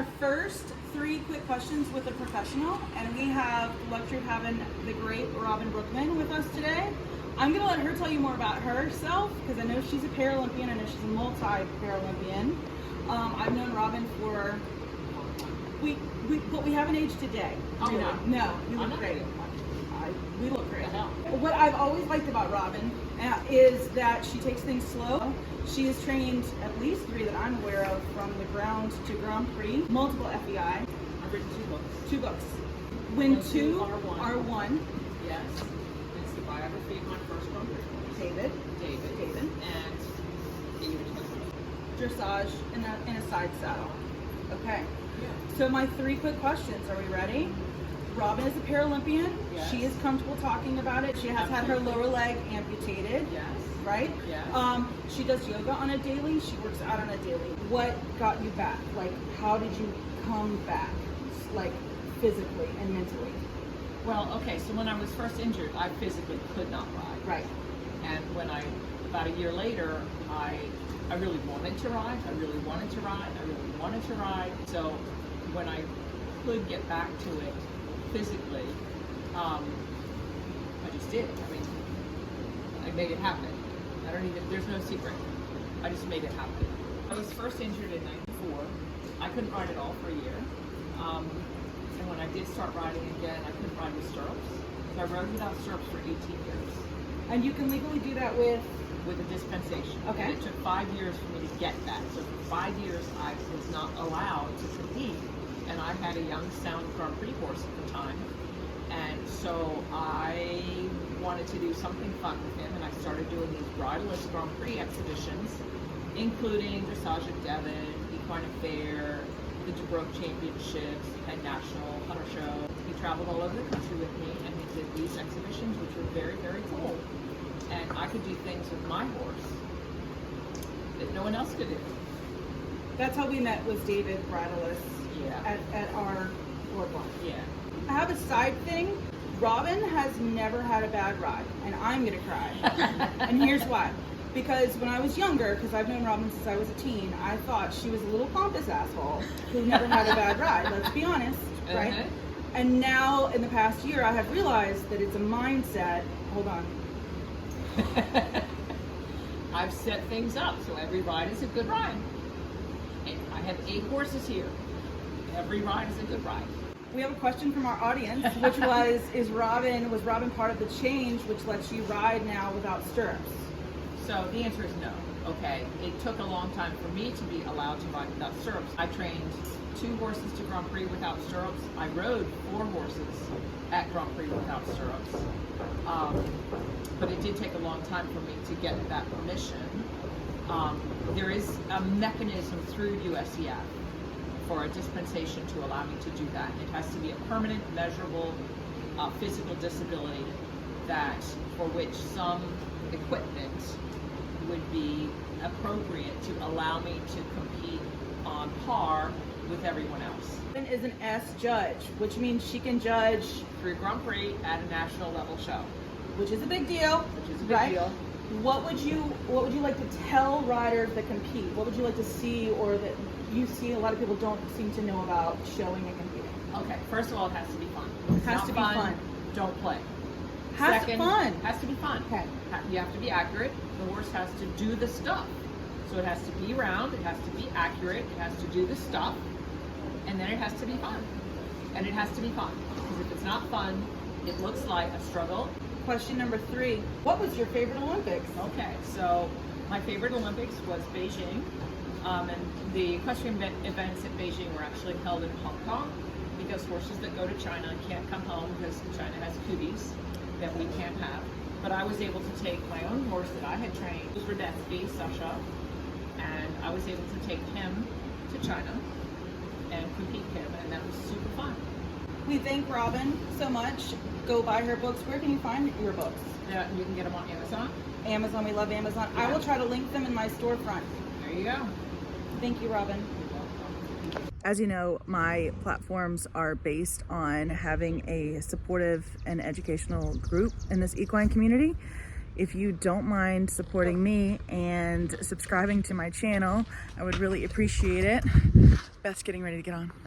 our first 3 quick questions with a professional, and we have the luxury of having the great Robin Brookman with us today. I'm going to let her tell you more about herself because I know she's a Paralympian. I know she's a multi-Paralympian. I've known Robin for but we haven't aged today. Oh, really. No, you look great. We look great. What I've always liked about Robin is that she takes things slow. She has trained at least 3 that I'm aware of, from the ground to Grand Prix, multiple FEI. I've written 2 books. 2 books. When 2 are 1. Yes. It's the biography of my first Grand Prix. David. And Dressage in a side saddle. Okay. Yeah. So my 3 quick questions. Are we ready? Robin is a Paralympian. Yes. She is comfortable talking about it. She has had her lower leg amputated. Yes. Right? Yes. She does yoga on a daily. She works out on a daily. What got you back? Like, how did you come back? Like, physically and mentally? Well, okay, so when I was first injured, I physically could not ride. Right. And when about a year later, I really wanted to ride. So when I could get back to it physically, I just did. I mean, I made it happen. There's no secret. I just made it happen. I was first injured in '94. I couldn't ride at all for a year. And when I did start riding again, I couldn't ride with stirrups. So I rode without stirrups for 18 years. And you can legally do that with a dispensation. Okay. And it took 5 years for me to get that. So for 5 years, I was not allowed to compete. And I had a young, sound Grand Prix horse at the time. And so I wanted to do something fun with him, and I started doing these bridleless Grand Prix exhibitions, including Dressage at Devon, Equine Affair, the Dubrow Championships, and National Hunter Show. He traveled all over the country with me, and he did these exhibitions, which were very, very cool. And I could do things with my horse that no one else could do. That's how we met, was David bridleless. Yeah. At our boardwalk. Yeah. I have a side thing. Robin has never had a bad ride, and I'm gonna cry. And here's why. Because when I was younger, because I've known Robin since I was a teen, I thought she was a little pompous asshole who never had a bad ride. Let's be honest, right? Uh-huh. And now, in the past year, I have realized that it's a mindset. Hold on. I've set things up so every ride is a good ride. And I have 8 horses here. Every ride is a good ride. We have a question from our audience, which was Robin part of the change which lets you ride now without stirrups? So the answer is no. Okay, it took a long time for me to be allowed to ride without stirrups. I trained 2 horses to Grand Prix without stirrups. I rode 4 horses at Grand Prix without stirrups. But it did take a long time for me to get that permission. There is a mechanism through USEF for a dispensation to allow me to do that. It has to be a permanent, measurable physical disability for which some equipment would be appropriate to allow me to compete on par with everyone else. Robin is an S judge, which means she can judge Through Grand Prix at a national level show. which is a big deal. Which is a big right? deal. What would you like to tell riders that compete? What would you like to see, or that you see a lot of people don't seem to know about showing and competing? Okay, first of all, it has to be fun. It has to be fun. Don't play. Has to be fun. Okay. You have to be accurate. The horse has to do the stuff. So it has to be round, it has to be accurate, it has to do the stuff, and then it has to be fun. And it has to be fun. Because if it's not fun, it looks like a struggle. Question number 3. What was your favorite Olympics? Okay, so my favorite Olympics was Beijing. And the equestrian events at Beijing were actually held in Hong Kong, because horses that go to China can't come home because China has cooties that we can't have. But I was able to take my own horse that I had trained, it was Radetsky, Sasha, and I was able to take him to China and compete him, and that was super fun. We thank Robin so much. Go buy her books. Where can you find your books? Yeah, you can get them on Amazon. Amazon, we love Amazon. Yeah. I will try to link them in my storefront. There you go. Thank you, Robin. As you know, my platforms are based on having a supportive and educational group in this equine community. If you don't mind supporting me and subscribing to my channel, I would really appreciate it. Beth's getting ready to get on.